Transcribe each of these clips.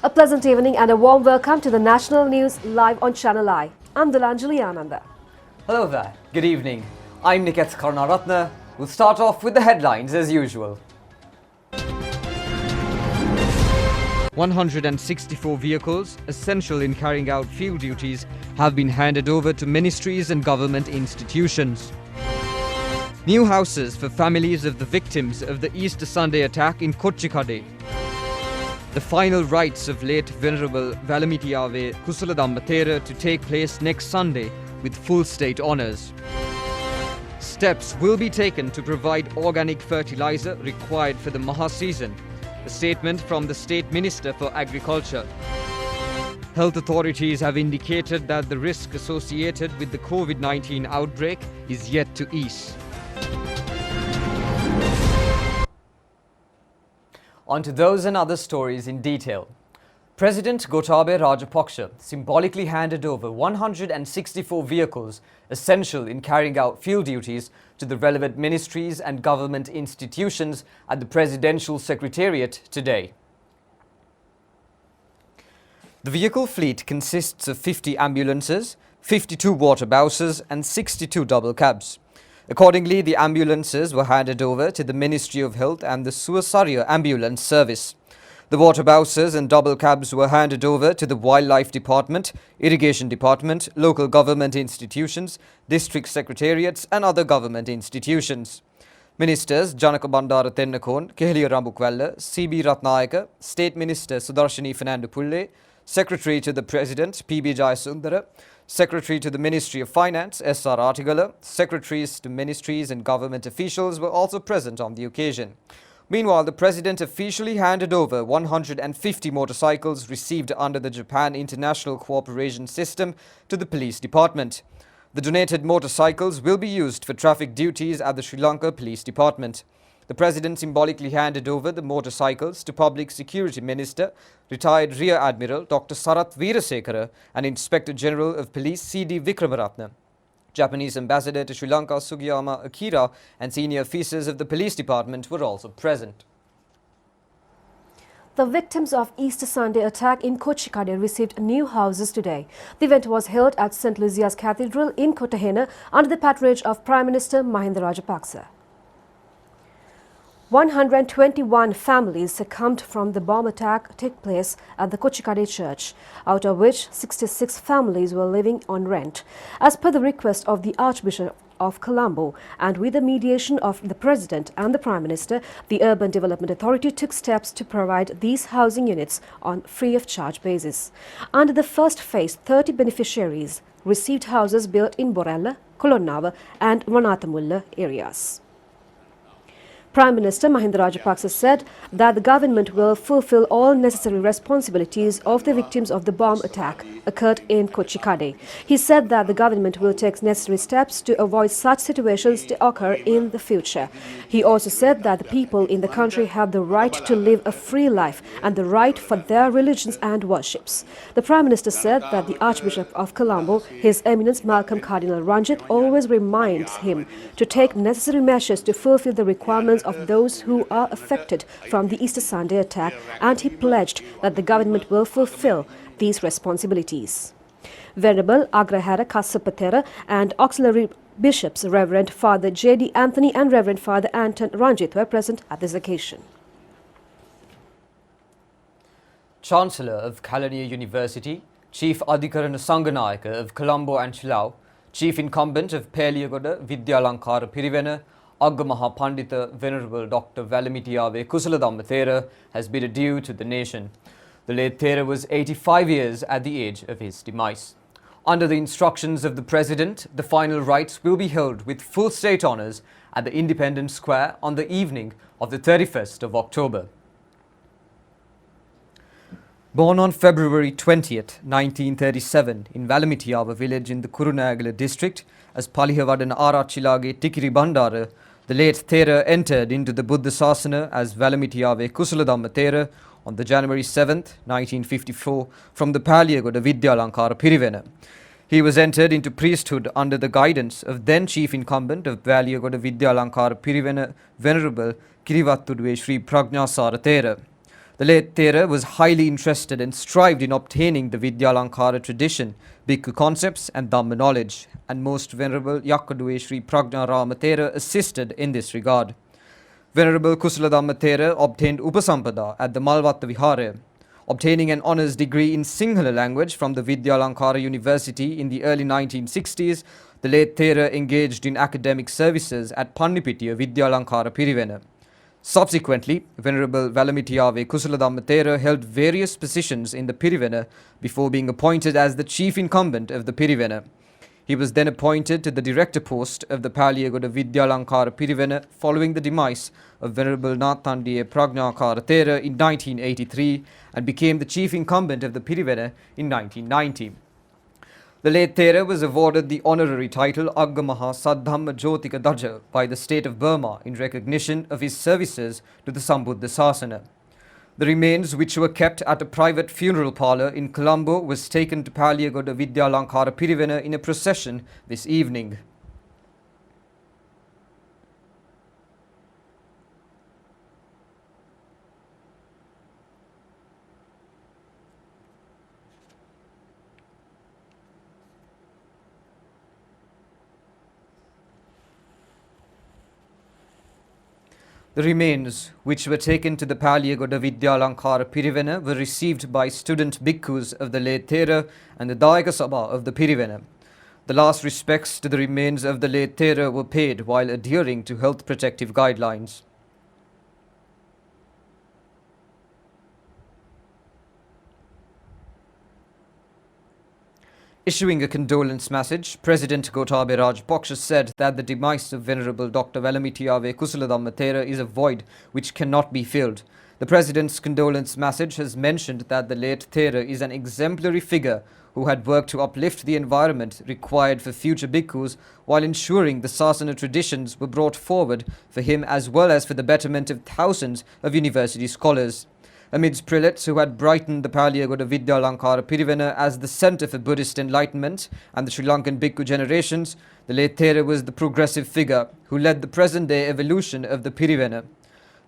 A pleasant evening and a warm welcome to the national news live on Channel I. I'm Dilanjali Ananda. Hello there, good evening. I'm Niket Karnaratna. We'll start off with the headlines as usual. 164 vehicles, essential in carrying out field duties, have been handed over to ministries and government institutions. New houses for families of the victims of the Easter Sunday attack in Kochikade. The final rites of late Venerable Valamitiyave Kusaladammathera to take place next Sunday with full state honours. Steps will be taken to provide organic fertilizer required for the Maha season. A statement from the State Minister for Agriculture. Health authorities have indicated that the risk associated with the COVID-19 outbreak is yet to ease. On to those and other stories in detail. President Gotabaya Rajapaksa symbolically handed over 164 vehicles essential in carrying out field duties to the relevant ministries and government institutions at the Presidential Secretariat today. The vehicle fleet consists of 50 ambulances, 52 water buses and 62 double cabs. Accordingly, the ambulances were handed over to the Ministry of Health and the Suasaria Ambulance Service. The water buses and double cabs were handed over to the Wildlife Department, Irrigation Department, local government institutions, district secretariats and other government institutions. Ministers Janaka Bandara Tennakon, Kehliya Rambukwella, C.B. Ratnayaka, State Minister Sudarshini Fernando Pulle, Secretary to the President P.B. Jayasundara, Secretary to the Ministry of Finance S.R. Artigala, Secretaries to ministries and government officials were also present on the occasion. Meanwhile, the President officially handed over 150 motorcycles received under the Japan International Cooperation System to the Police Department. The donated motorcycles will be used for traffic duties at the Sri Lanka Police Department. The President symbolically handed over the motorcycles to Public Security Minister, retired Rear Admiral Dr. Sarath Veerasekara and Inspector General of Police C.D. Vikramaratne. Japanese Ambassador to Sri Lanka Sugiyama Akira and senior officers of the Police Department were also present. The victims of Easter Sunday attack in Kochikade received new houses today. The event was held at St. Lucia's Cathedral in Kotahena under the patronage of Prime Minister Mahinda Rajapaksa. 121 families succumbed from the bomb attack took place at the Kochikade church, out of which 66 families were living on rent. As per the request of the Archbishop of Colombo and with the mediation of the President and the Prime Minister, the Urban Development Authority took steps to provide these housing units on free-of-charge basis. Under the first phase, 30 beneficiaries received houses built in Borella, Kolonnava and Vanathamulla areas. Prime Minister Mahinda Rajapaksa said that the government will fulfill all necessary responsibilities of the victims of the bomb attack occurred in Kochikade. He said that the government will take necessary steps to avoid such situations to occur in the future. He also said that the people in the country have the right to live a free life and the right for their religions and worships. The Prime Minister said that the Archbishop of Colombo, His Eminence Malcolm Cardinal Ranjit, always reminds him to take necessary measures to fulfill the requirements of those who are affected from the Easter Sunday attack, and he pledged that the government will fulfill these responsibilities. Venerable Agrahara Kassapathera and auxiliary bishops Reverend Father J.D. Anthony and Reverend Father Anton Ranjit were present at this occasion. Chancellor of Kalaniya University, Chief Adhikarana Sanganayaka of Colombo and Chilau, Chief Incumbent of Peliyagoda Vidyalankara Pirivena, Agamaha Pandita Venerable Dr. Valamitiyave Kusaladammathera has bid adieu to the nation. The late Thera was 85 years at the age of his demise. Under the instructions of the President, the final rites will be held with full state honours at the Independence Square on the evening of the 31st of October. Born on February 20th, 1937 in Valamitiyava village in the Kurunagala district as Palihavadana Arachilage Tikiri Bandara, the late Thera entered into the Buddha Sasana as Valamitiyave Kusaladammathera on the January 7th, 1954 from the Paliyagoda Vidyalankara Pirivena. He was entered into priesthood under the guidance of then chief incumbent of Paliyagoda Vidyalankara Pirivena Venerable Kirivattudve Sri Prajnasara Thera. The late Thera was highly interested and strived in obtaining the Vidyalankara tradition, Bhikkhu concepts and Dhamma knowledge, and Most Venerable Yakkaduwe Sri Pragnarama Thera assisted in this regard. Venerable Kusaladhamma Thera obtained Upasampada at the Malvatta Vihara. Obtaining an honours degree in Sinhala language from the Vidyalankara University in the early 1960s, the late Thera engaged in academic services at Pannipitiya Vidyalankara Pirivena. Subsequently, Venerable Valamitiyave Kusaladhamma Thera held various positions in the Pirivena before being appointed as the chief incumbent of the Pirivena. He was then appointed to the director post of the Paliyagoda Vidyalankara Pirivena following the demise of Venerable Nathandiye Pragnakara Thera in 1983 and became the chief incumbent of the Pirivena in 1990. The late Thera was awarded the honorary title Aggamaha Saddhamma Jyotika Daja by the state of Burma in recognition of his services to the Sambuddha Sasana. The remains, which were kept at a private funeral parlour in Colombo, was taken to Paliyagoda Vidyalankara Pirivena in a procession this evening. The remains, which were taken to the Paliyagoda Vidyalankara Pirivena, were received by student bhikkhus of the late Thera and the Dayaka Sabha of the Pirivena. The last respects to the remains of the late Thera were paid while adhering to health protective guidelines. Issuing a condolence message, President Gotabaya Rajapaksa said that the demise of Venerable Dr. Valamitiyave Kusaladhamma Thera is a void which cannot be filled. The President's condolence message has mentioned that the late Thera is an exemplary figure who had worked to uplift the environment required for future bhikkhus while ensuring the Sasana traditions were brought forward for him as well as for the betterment of thousands of university scholars. Amidst prelates who had brightened the Paliyagoda Vidyalankara Pirivena as the centre for Buddhist enlightenment and the Sri Lankan Bhikkhu generations, the late Thera was the progressive figure who led the present-day evolution of the Pirivena.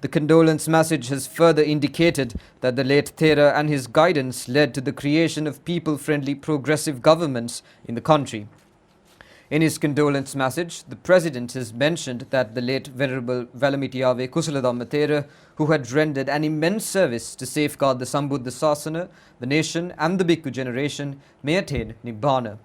The condolence message has further indicated that the late Thera and his guidance led to the creation of people-friendly progressive governments in the country. In his condolence message, the President has mentioned that the late Venerable Valamitiyave Kusaladhamma Thera, who had rendered an immense service to safeguard the Sambuddha Sasana, the nation and the Bhikkhu generation, may attain Nibbana.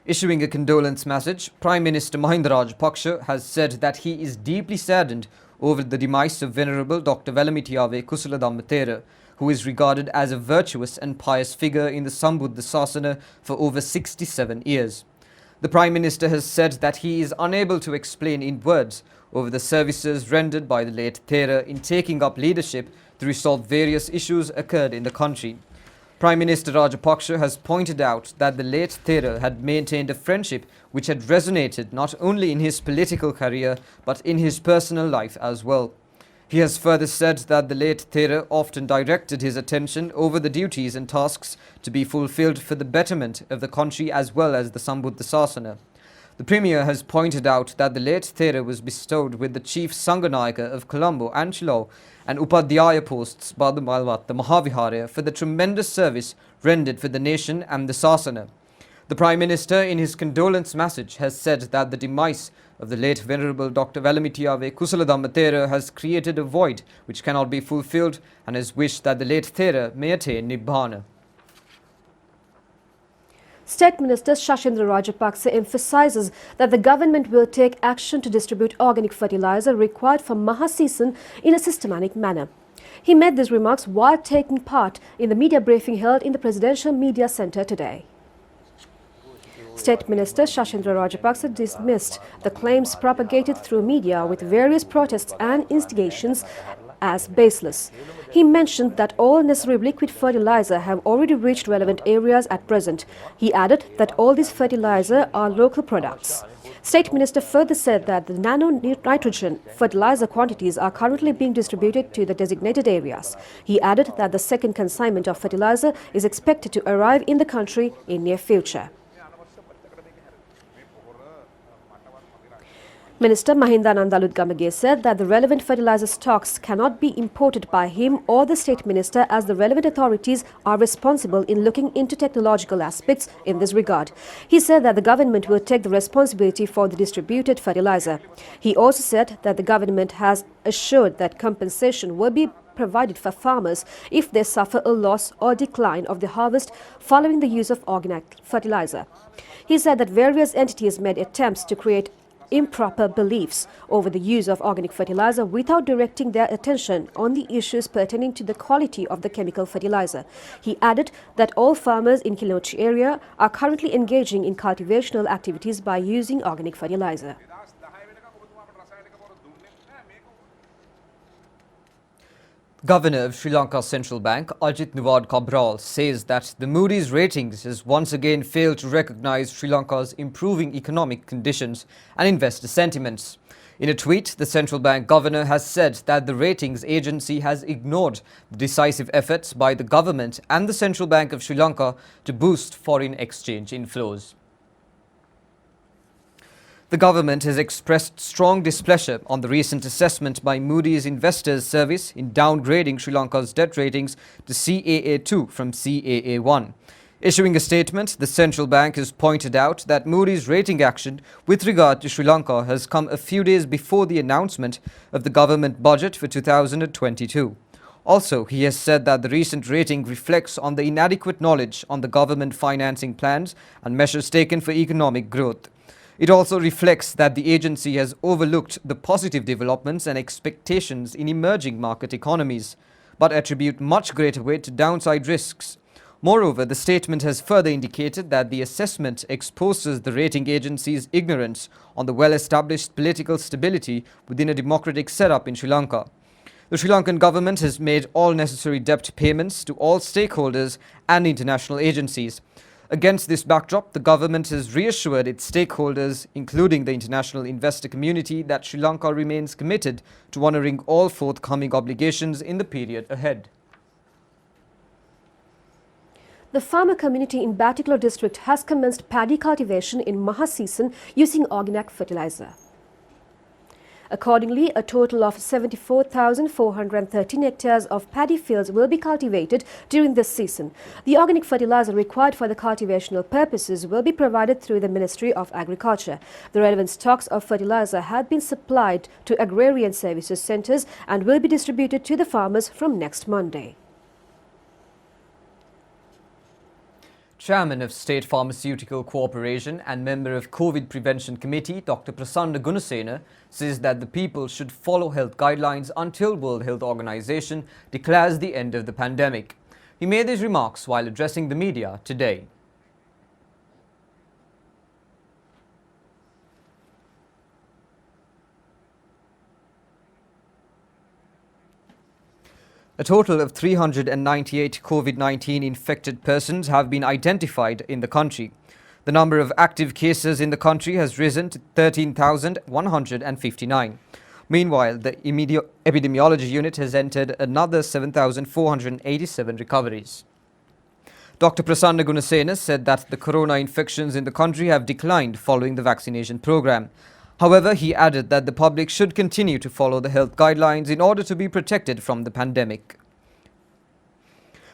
Issuing a condolence message, Prime Minister Mahinda Rajapaksa has said that he is deeply saddened over the demise of Venerable Dr. Valamitiyave Kusaladhamma Thera, who is regarded as a virtuous and pious figure in the Sambuddha Sasana for over 67 years. The Prime Minister has said that he is unable to explain in words over the services rendered by the late Thera in taking up leadership to resolve various issues occurred in the country. Prime Minister Rajapaksa has pointed out that the late Thera had maintained a friendship which had resonated not only in his political career but in his personal life as well. He has further said that the late Thera often directed his attention over the duties and tasks to be fulfilled for the betterment of the country as well as the Sambuddha Sasana. The Premier has pointed out that the late Thera was bestowed with the Chief Sanganayaka of Colombo and Chilo and Upadhyaya posts by the Malvatta Mahavihara for the tremendous service rendered for the nation and the Sasana. The Prime Minister, in his condolence message, has said that the demise of the late Venerable Dr. Valamitiyave Kusaladhamma Thera has created a void which cannot be fulfilled and has wished that the late Thera may attain Nibbana. State Minister Ministerhashindra Rajapaksa emphasizes that the government will take action to distribute organic fertilizer required for Maha season in a systematic manner. He made these remarks while taking part in the media briefing held in the Presidential Media Centre today. State Minister Ministerhashindra Rajapaksa dismissed the claims propagated through media with various protests and instigations as baseless. He mentioned that all necessary liquid fertilizer have already reached relevant areas at present. He added that all these fertilizer are local products. State Minister further said that the nano-nitrogen fertilizer quantities are currently being distributed to the designated areas. He added that the second consignment of fertilizer is expected to arrive in the country in near future. Minister Mahindananda Ludgamage said that the relevant fertilizer stocks cannot be imported by him or the state minister, as the relevant authorities are responsible in looking into technological aspects in this regard. He said that the government will take the responsibility for the distributed fertilizer. He also said that the government has assured that compensation will be provided for farmers if they suffer a loss or decline of the harvest following the use of organic fertilizer. He said that various entities made attempts to create improper beliefs over the use of organic fertilizer without directing their attention on the issues pertaining to the quality of the chemical fertilizer. He added that all farmers in Kilnochi area are currently engaging in cultivational activities by using organic fertilizer. Governor of Sri Lanka's central bank, Ajit Nuwad Cabral, says that the Moody's ratings has once again failed to recognize Sri Lanka's improving economic conditions and investor sentiments. In a tweet, the central bank governor has said that the ratings agency has ignored the decisive efforts by the government and the Central Bank of Sri Lanka to boost foreign exchange inflows. The government has expressed strong displeasure on the recent assessment by Moody's Investors Service in downgrading Sri Lanka's debt ratings to CAA2 from CAA1. Issuing a statement, the central bank has pointed out that Moody's rating action with regard to Sri Lanka has come a few days before the announcement of the government budget for 2022. Also, he has said that the recent rating reflects on the inadequate knowledge on the government financing plans and measures taken for economic growth. It also reflects that the agency has overlooked the positive developments and expectations in emerging market economies, but attribute much greater weight to downside risks. Moreover, the statement has further indicated that the assessment exposes the rating agency's ignorance on the well-established political stability within a democratic setup in Sri Lanka. The Sri Lankan government has made all necessary debt payments to all stakeholders and international agencies. Against this backdrop, the government has reassured its stakeholders, including the international investor community, that Sri Lanka remains committed to honouring all forthcoming obligations in the period ahead. The farmer community in Batticaloa district has commenced paddy cultivation in Maha season using organic fertilizer. Accordingly, a total of 74,413 hectares of paddy fields will be cultivated during this season. The organic fertilizer required for the cultivational purposes will be provided through the Ministry of Agriculture. The relevant stocks of fertilizer have been supplied to agrarian services centres and will be distributed to the farmers from next Monday. Chairman of State Pharmaceutical Corporation and member of COVID Prevention Committee, Dr. Prasanna Gunasena, says that the people should follow health guidelines until World Health Organization declares the end of the pandemic. He made these remarks while addressing the media today. A total of 398 COVID-19 infected persons have been identified in the country. The number of active cases in the country has risen to 13,159. Meanwhile, the epidemiology unit has entered another 7,487 recoveries. Dr. Prasanna Gunasena said that the corona infections in the country have declined following the vaccination program. However, he added that the public should continue to follow the health guidelines in order to be protected from the pandemic.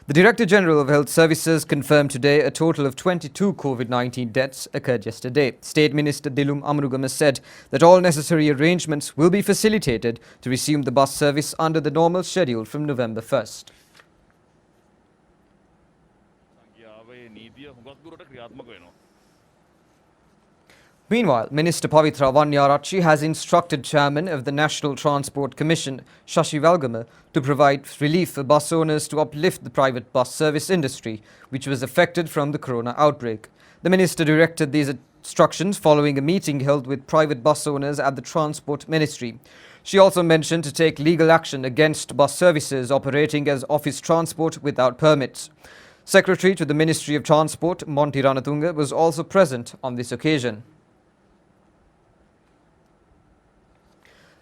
The Director General of Health Services confirmed today a total of 22 COVID-19 deaths occurred yesterday. State Minister Dilum Amrugama said that all necessary arrangements will be facilitated to resume the bus service under the normal schedule from November 1st. Meanwhile, Minister Pavitra Vanyarachi has instructed Chairman of the National Transport Commission, Shashi Valgama, to provide relief for bus owners to uplift the private bus service industry, which was affected from the corona outbreak. The minister directed these instructions following a meeting held with private bus owners at the Transport Ministry. She also mentioned to take legal action against bus services operating as office transport without permits. Secretary to the Ministry of Transport, Monty Ranatunga, was also present on this occasion.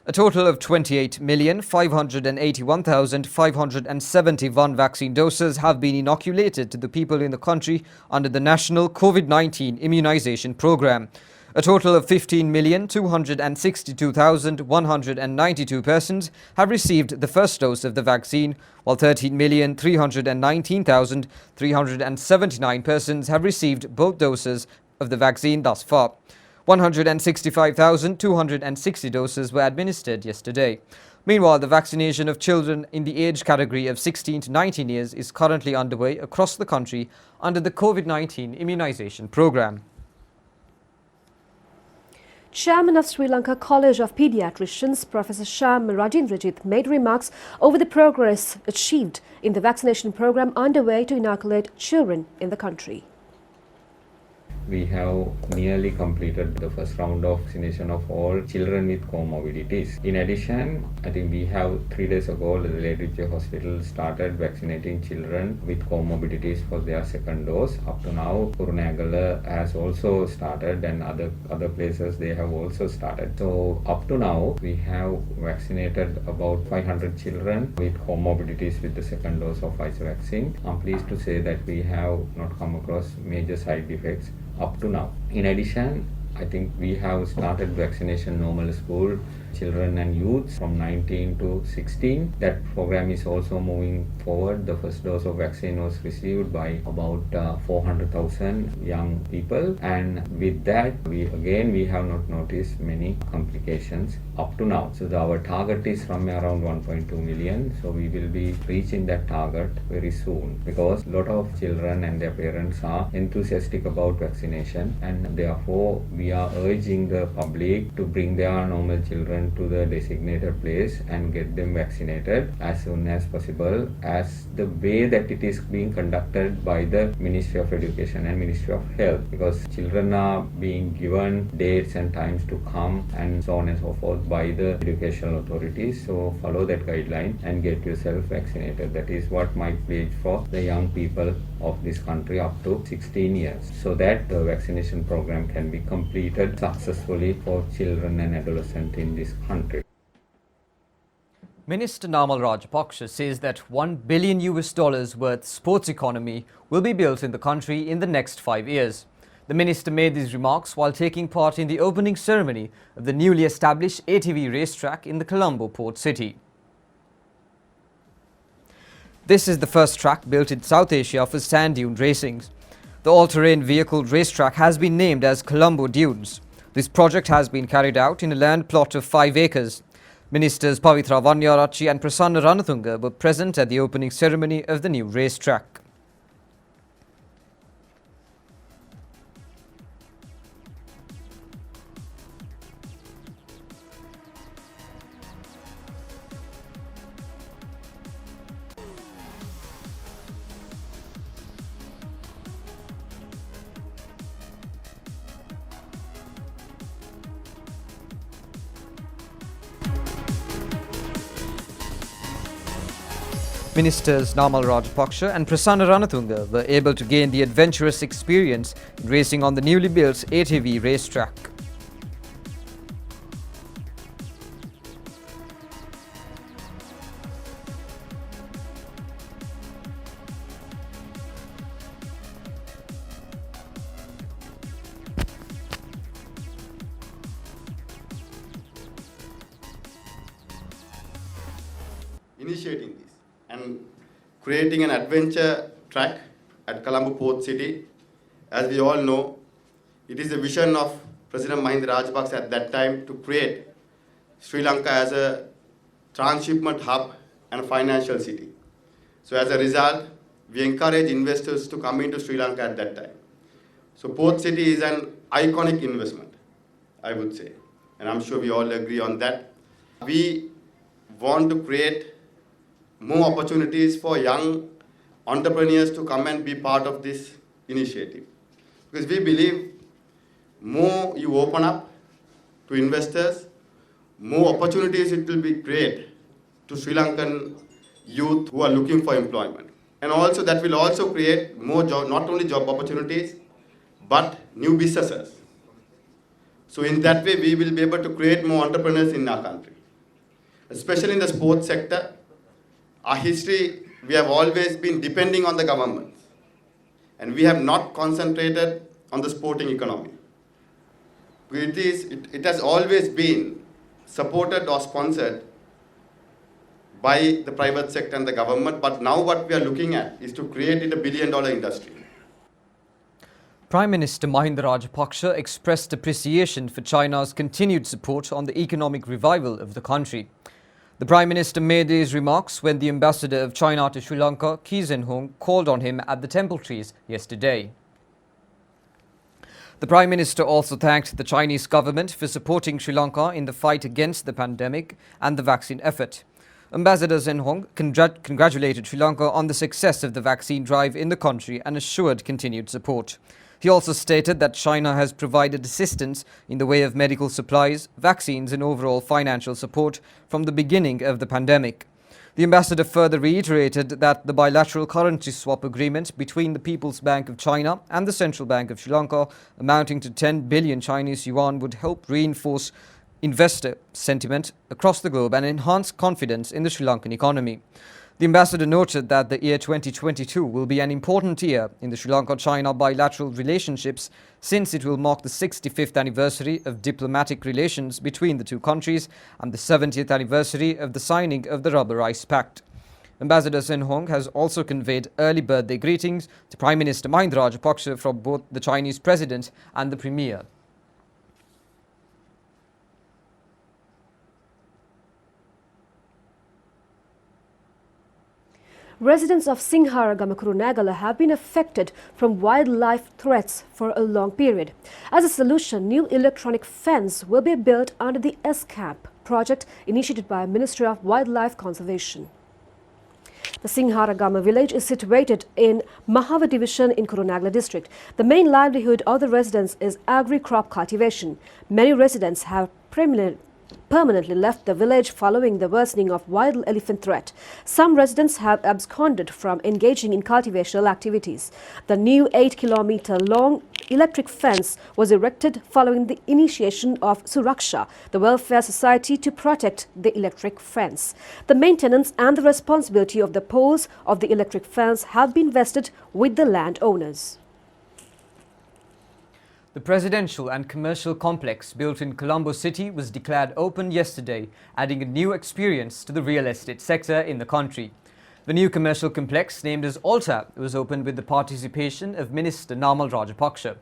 A total of 28,581,571 vaccine doses have been inoculated to the people in the country under the National COVID-19 Immunization Program. A total of 15,262,192 persons have received the first dose of the vaccine, while 13,319,379 persons have received both doses of the vaccine thus far. 165,260 doses were administered yesterday. Meanwhile, the vaccination of children in the age category of 16 to 19 years is currently underway across the country under the COVID-19 immunization program. Chairman of Sri Lanka College of Pediatricians, Professor Sham Rajendrajith, made remarks over the progress achieved in the vaccination program underway to inoculate children in the country. We have nearly completed the first round of vaccination of all children with comorbidities. In addition, I think we have 3 days ago, the Lady Hospital started vaccinating children with comorbidities for their second dose. Up to now, Kurunegala has also started, and other places they have also started. So up to now, we have vaccinated about 500 children with comorbidities with the second dose of Pfizer vaccine. I'm pleased to say that we have not come across major side effects up to now. In addition, I think we have started vaccination normal school children and youths from 19 to 16. That program is also moving forward. The first dose of vaccine was received by about 400,000 young people, and with that we have not noticed many complications up to now. So our target is from around 1.2 million. So we will be reaching that target very soon, because a lot of children and their parents are enthusiastic about vaccination, and therefore we are urging the public to bring their normal children to the designated place and get them vaccinated as soon as possible, as the way that it is being conducted by the Ministry of Education and Ministry of Health, because children are being given dates and times to come and so on and so forth by the educational authorities. So follow that guideline and get yourself vaccinated. That is what my pledge for the young people of this country up to 16 years, so that the vaccination program can be completed successfully for children and adolescents in this country. Minister Namal Rajapaksa says that $1 billion worth sports economy will be built in the country in the next 5 years. The minister made these remarks while taking part in the opening ceremony of the newly established ATV racetrack in the Colombo port city. This is the first track built in South Asia for sand dune racing. The all-terrain vehicle racetrack has been named as Colombo Dunes. This project has been carried out in a land plot of 5 acres. Ministers Pavitra Vanyarachi and Prasanna Ranatunga were present at the opening ceremony of the new racetrack. Ministers Namal Rajapaksa and Prasanna Ranatunga were able to gain the adventurous experience in racing on the newly built ATV racetrack. Initiating this and creating an adventure track at Colombo Port City. As we all know, it is the vision of President Mahinda Rajapaksa at that time to create Sri Lanka as a transshipment hub and financial city. So as a result, we encourage investors to come into Sri Lanka at that time. So Port City is an iconic investment, I would say, and I'm sure we all agree on that. We want to create more opportunities for young entrepreneurs to come and be part of this initiative. Because we believe more you open up to investors, more opportunities it will be create to Sri Lankan youth who are looking for employment. And also that will also create more job, not only job opportunities, but new businesses. So in that way, we will be able to create more entrepreneurs in our country. Especially in the sports sector, our history, we have always been depending on the government, and we have not concentrated on the sporting economy. It has always been supported or sponsored by the private sector and the government, but now what we are looking at is to create it a billion-dollar industry. Prime Minister Mahindra Rajapaksa expressed appreciation for China's continued support on the economic revival of the country. The Prime Minister made these remarks when the Ambassador of China to Sri Lanka, Kee Hong, called on him at the Temple Trees yesterday. The Prime Minister also thanked the Chinese government for supporting Sri Lanka in the fight against the pandemic and the vaccine effort. Ambassador Hong congratulated Sri Lanka on the success of the vaccine drive in the country and assured continued support. He also stated that China has provided assistance in the way of medical supplies, vaccines and overall financial support from the beginning of the pandemic. The ambassador further reiterated that the bilateral currency swap agreement between the People's Bank of China and the Central Bank of Sri Lanka, amounting to 10 billion Chinese yuan, would help reinforce investor sentiment across the globe and enhance confidence in the Sri Lankan economy. The ambassador noted that the year 2022 will be an important year in the Sri Lanka-China bilateral relationships, since it will mark the 65th anniversary of diplomatic relations between the two countries and the 70th anniversary of the signing of the Rubber Ice Pact. Ambassador Hong has also conveyed early birthday greetings to Prime Minister Mahindra Rajapaksa from both the Chinese President and the Premier. Residents of Sinharagama Kurunegala have been affected from wildlife threats for a long period. As a solution, new electronic fence will be built under the SCAP project initiated by Ministry of Wildlife Conservation. The Sinharagama village is situated in Mahava division in Kurunegala district. The main livelihood of the residents is agri-crop cultivation. Many residents have permanently left the village following the worsening of wild elephant threat. Some residents have absconded from engaging in cultivational activities. The new 8-kilometer-long electric fence was erected following the initiation of Suraksha, the welfare society, to protect the electric fence. The maintenance and the responsibility of the poles of the electric fence have been vested with the landowners. The presidential and commercial complex built in Colombo City was declared open yesterday, adding a new experience to the real estate sector in the country. The new commercial complex, named as Alta, was opened with the participation of Minister Namal Rajapaksa.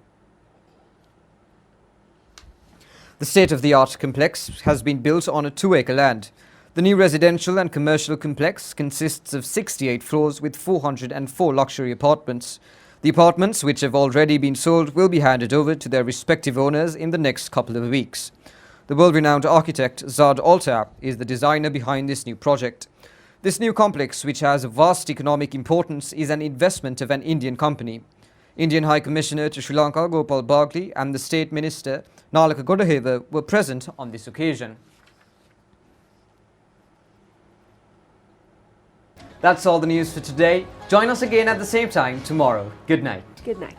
The state-of-the-art complex has been built on a 2-acre land. The new residential and commercial complex consists of 68 floors with 404 luxury apartments. The apartments, which have already been sold, will be handed over to their respective owners in the next couple of weeks. The world-renowned architect Zad Alta is the designer behind this new project. This new complex, which has a vast economic importance, is an investment of an Indian company. Indian High Commissioner to Sri Lanka Gopal Bagli and the State Minister Nalaka Godaheva were present on this occasion. That's all the news for today. Join us again at the same time tomorrow. Good night. Good night.